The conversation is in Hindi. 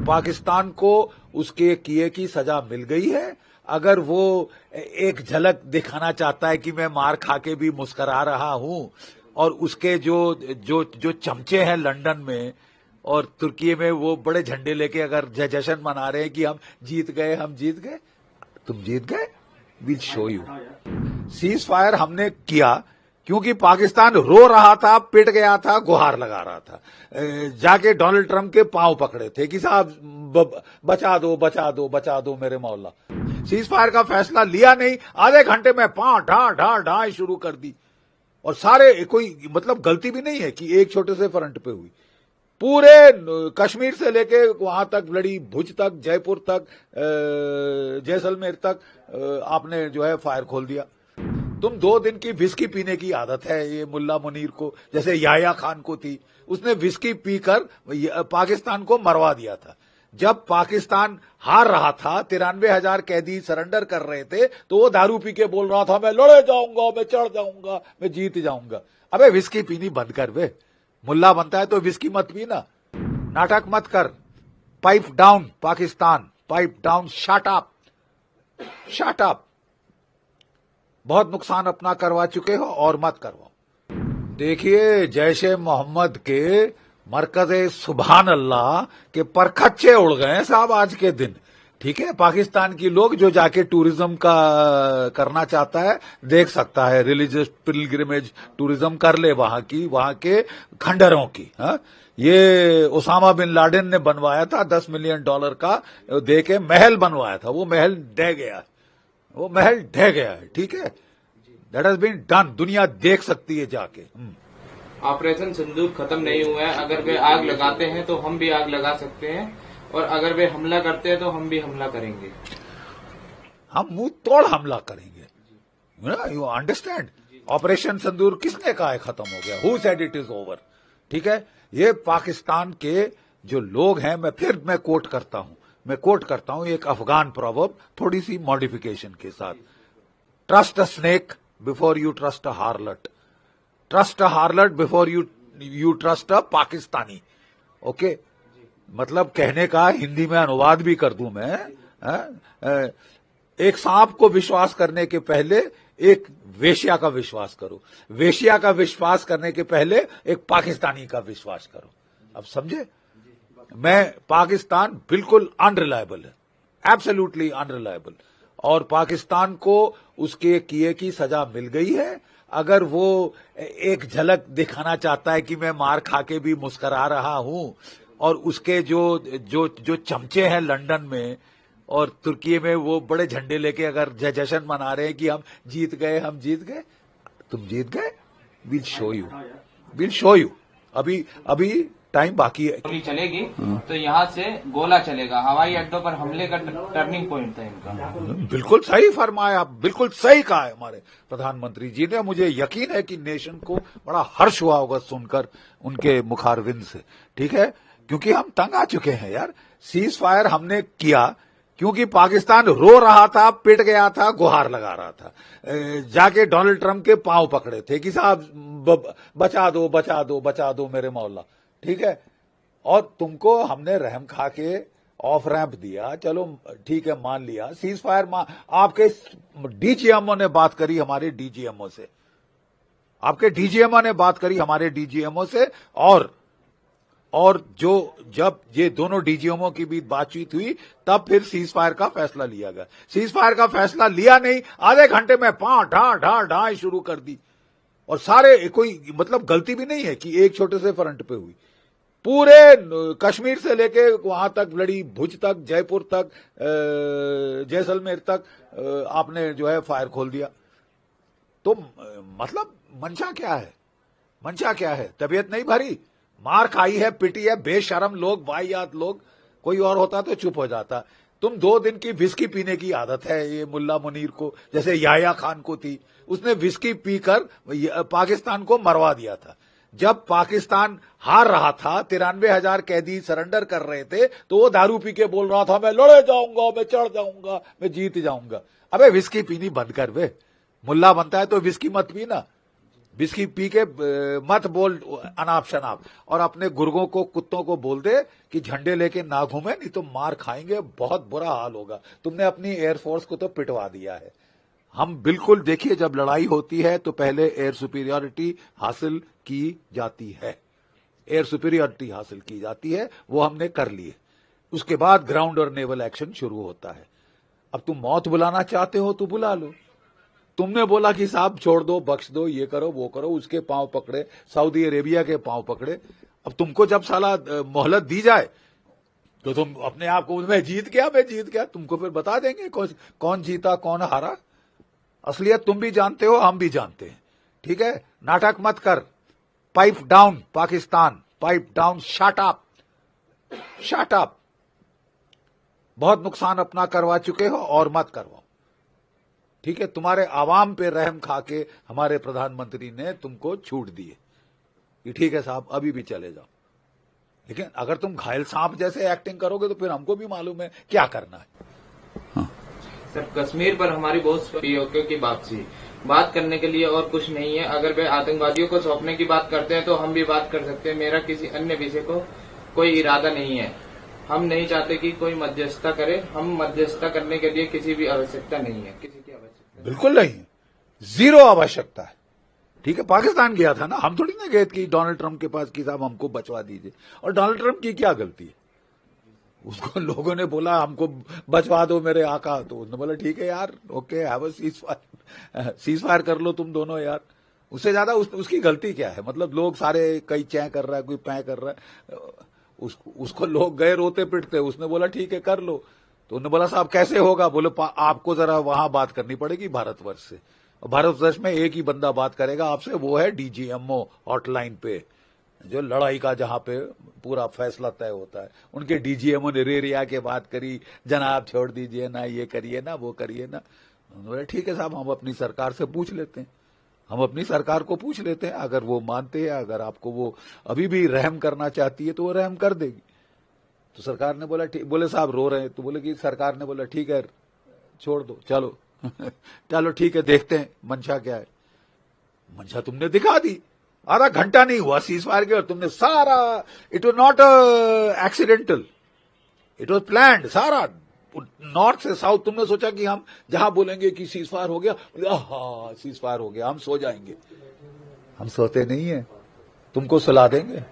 पाकिस्तान को उसके किए की सजा मिल गई है। अगर वो एक झलक दिखाना चाहता है कि मैं मार खा के भी मुस्करा रहा हूं, और उसके जो जो जो चमचे हैं लंदन में और तुर्की में, वो बड़े झंडे लेके अगर जश्न मना रहे हैं कि हम जीत गए, हम जीत गए, तुम जीत गए, will show you. Cease fire हमने किया क्योंकि पाकिस्तान रो रहा था, पिट गया था, गुहार लगा रहा था, जाके डोनाल्ड ट्रंप के पांव पकड़े थे कि साहब बचा दो, बचा दो, बचा दो मेरे मौला। सीज फायर का फैसला लिया नहीं, आधे घंटे में ढाई शुरू कर दी। और सारे, कोई मतलब गलती भी नहीं है कि एक छोटे से फ्रंट पे हुई, पूरे कश्मीर से लेके वहां तक लड़ी, भुज तक, जयपुर तक, जैसलमेर तक आपने जो है फायर खोल दिया। तुम 2 दिन की विस्की पीने की आदत है ये मुल्ला मुनीर को, जैसे याया खान को थी, उसने विस्की पीकर पाकिस्तान को मरवा दिया था। जब पाकिस्तान हार रहा था, 93,000 कैदी सरेंडर कर रहे थे, तो वो दारू पी के बोल रहा था मैं लड़े जाऊंगा, मैं चढ़ जाऊंगा, मैं जीत जाऊंगा। अबे विस्की पीनी बंद कर बे, मुल्ला बनता है तो विस्की मत पीना, नाटक मत कर। Pipe down Pakistan, pipe down, shut up, shut up. बहुत नुकसान अपना करवा चुके हो और मत करवाओ। देखिए, जैशे मोहम्मद के मरकज़े सुभान अल्लाह के परखच्चे उड़ गए साहब आज के दिन। ठीक है, पाकिस्तान की लोग जो जाके टूरिज्म का करना चाहता है देख सकता है, रिलीजियस पिलग्रिमेज टूरिज्म कर ले वहां की, वहां के खंडरों की। हा? ये ओसामा बिन लादेन ने बनवाया था, $10 मिलियन का दे के महल बनवाया था, वो महल ढह गया, वो महल ढह गया है। ठीक है, दैट हैज बीन डन, दुनिया देख सकती है जाके। ऑपरेशन सिंदूर खत्म नहीं हुआ है। अगर वे आग लगाते हैं तो हम भी आग लगा सकते हैं, और अगर वे हमला करते हैं तो हम भी हमला करेंगे, हम मुंह तोड़ हमला करेंगे। You understand? ऑपरेशन सिंदूर किसने कहा है खत्म हो गया? Who said it is over? ठीक है, ये पाकिस्तान के जो लोग हैं, मैं कोट करता हूं एक अफगान प्रोवर्ब, थोड़ी सी मॉडिफिकेशन के साथ। Trust a snake before you trust a हार्लट, trust a हार्लट before you trust a Pakistani. Okay, मतलब कहने का हिंदी में अनुवाद भी कर दूं मैं, एक सांप को विश्वास करने के पहले एक वेश्या का विश्वास करो, वेश्या का विश्वास करने के पहले एक पाकिस्तानी का विश्वास करो। अब समझे? पाकिस्तान बिल्कुल अनरिलायबल है, एब्सोल्युटली अनरिलायबल, और पाकिस्तान को उसके किए की सजा मिल गई है। अगर वो एक झलक दिखाना चाहता है कि मैं मार खा के भी मुस्करा रहा हूं, और उसके जो चमचे हैं लंदन में और तुर्की में, वो बड़े झंडे लेके अगर जश्न मना रहे हैं कि हम जीत गए, हम जीत गए, तुम जीत गए, will show you, will show you. अभी टाइम बाकी है। गोली चलेगी तो यहाँ से गोला चलेगा, हवाई अड्डों पर हमले का टर्निंग पॉइंट था इनका। बिल्कुल सही फरमाया, बिल्कुल सही कहा है हमारे प्रधानमंत्री जी ने। मुझे यकीन है कि नेशन को बड़ा हर्ष हुआ होगा सुनकर उनके मुखारविंद से। ठीक है, क्योंकि हम तंग आ चुके हैं यार। सीज फायर हमने किया क्योंकि पाकिस्तान रो रहा था, पिट गया था, गुहार लगा रहा था, जाके डोनाल्ड ट्रंप के पांव पकड़े थे कि साहब बचा दो, बचा दो, बचा दो मेरे मौला। ठीक है, और तुमको हमने रहम खा के ऑफ रैंप दिया, चलो ठीक है, मान लिया। सीज फायर आपके डीजीएमओ ने बात करी हमारे डीजीएमओ से, आपके डीजीएमओ ने बात करी हमारे डीजीएमओ से, और जब ये दोनों डीजीएमओ की भी बातचीत हुई, तब फिर सीज फायर का फैसला लिया गया। सीज फायर का फैसला लिया नहीं, आधे घंटे में ढाई शुरू कर दी। और सारे, कोई मतलब गलती भी नहीं है कि एक छोटे से फ्रंट पे हुई, पूरे कश्मीर से लेके वहां तक लड़ी, भुज तक, जयपुर तक, जैसलमेर तक आपने जो है फायर खोल दिया। तो मतलब मंशा क्या है? मंशा क्या है? तबीयत नहीं भरी, मार खाई है, पिटी है, बेशरम लोग, वाहियात लोग। कोई और होता तो चुप हो जाता। तुम 2 दिन की विस्की पीने की आदत है ये मुल्ला मुनीर को, जैसे याया खान को थी, उसने विस्की पीकर पाकिस्तान को मरवा दिया था। जब पाकिस्तान हार रहा था, 93,000 कैदी सरेंडर कर रहे थे, तो वो दारू पी के बोल रहा था मैं लड़े जाऊंगा, मैं चढ़ जाऊंगा, मैं जीत जाऊंगा। अबे विस्की पीनी बंद कर बे, मुल्ला बनता है तो विस्की मत पीना, बिस्की पी के मत बोल अनाप शनाप, और अपने गुर्गों को, कुत्तों को बोल दे कि झंडे लेके ना घूमे, नहीं तो मार खाएंगे, बहुत बुरा हाल होगा। तुमने अपनी एयरफोर्स को तो पिटवा दिया है। हम बिल्कुल, देखिए, जब लड़ाई होती है तो पहले एयर सुपीरियरिटी हासिल की जाती है, एयर सुपीरियरिटी हासिल की जाती है, वो हमने कर ली है। उसके बाद ग्राउंड और नेवल एक्शन शुरू होता है। अब तुम मौत बुलाना चाहते हो तो बुला लो। तुमने बोला कि साहब छोड़ दो, बख्श दो, ये करो वो करो, उसके पांव पकड़े, सऊदी अरेबिया के पांव पकड़े। अब तुमको जब साला मोहलत दी जाए तो तुम अपने आप को, मैं जीत गया, तुमको फिर बता देंगे कौन जीता कौन हारा। असलियत तुम भी जानते हो, हम भी जानते हैं, ठीक है। नाटक मत कर। Pipe down Pakistan, pipe down, shut up. बहुत नुकसान अपना करवा चुके हो और मत करवाओ, ठीक है। तुम्हारे आवाम पे रहम खा के हमारे प्रधानमंत्री ने तुमको छूट दी है कि ठीक है साहब अभी भी चले जाओ, लेकिन अगर तुम घायल सांप जैसे एक्टिंग करोगे तो फिर हमको भी मालूम है क्या करना है। सर, कश्मीर पर हमारी बहुत पीओके की बात करने के लिए और कुछ नहीं है। अगर वे आतंकवादियों को सौंपने की बात करते हैं तो हम भी बात कर सकते हैं। मेरा किसी अन्य विषय को कोई इरादा नहीं है। हम नहीं चाहते कि कोई मध्यस्थता करे। हम मध्यस्थता करने के लिए किसी भी आवश्यकता नहीं है, किसी की आवश्यकता बिल्कुल नहीं है, जीरो आवश्यकता है, ठीक है। पाकिस्तान गया था ना, हम थोड़ी ना गए कि डोनाल्ड ट्रंप के पास कि साहब हमको बचवा दीजिए। और डोनाल्ड ट्रंप की क्या गलती है? उसको लोगों ने बोला हमको बचवा दो मेरे आका, तो उसने बोला ठीक है यार, okay, have a cease fire कर लो तुम दोनों यार। उससे ज्यादा उसकी गलती क्या है? मतलब लोग सारे, कई चै कर रहा है, कोई पै कर रहा है, उसको लोग गए रोते पिटते, उसने बोला ठीक है कर लो। तो उन्होंने बोला साहब कैसे होगा? बोले आपको जरा वहां बात करनी पड़ेगी भारतवर्ष से। भारतवर्ष में एक ही बंदा बात करेगा आपसे, वो है डीजीएमओ हॉटलाइन पे, जो लड़ाई का जहां पे पूरा फैसला तय होता है। उनके डीजीएमओ ने रेरिया के बात करी, जनाब छोड़ दीजिए ना, ये करिए ना, वो करिए ना। बोले ठीक है साहब, हम अपनी सरकार से पूछ लेते हैं, हम अपनी सरकार को पूछ लेते हैं। अगर वो मानते हैं, अगर आपको वो अभी भी रहम करना चाहती है तो वो रहम कर देगी। तो सरकार ने बोला ठीक, बोले साहब रो रहे हैं, तो बोले कि सरकार ने बोला ठीक है छोड़ दो, चलो चलो ठीक है, देखते हैं मंशा क्या है। मंशा तुमने दिखा दी, आधा घंटा नहीं हुआ सीज फायर के और तुमने सारा, it was not accidental, it was planned. सारा नॉर्थ से साउथ तुमने सोचा कि हम जहां बोलेंगे कि सीज फायर हो गया, हाँ सीज फायर हो गया, हम सो जाएंगे। हम सोते नहीं है, तुमको सुला देंगे।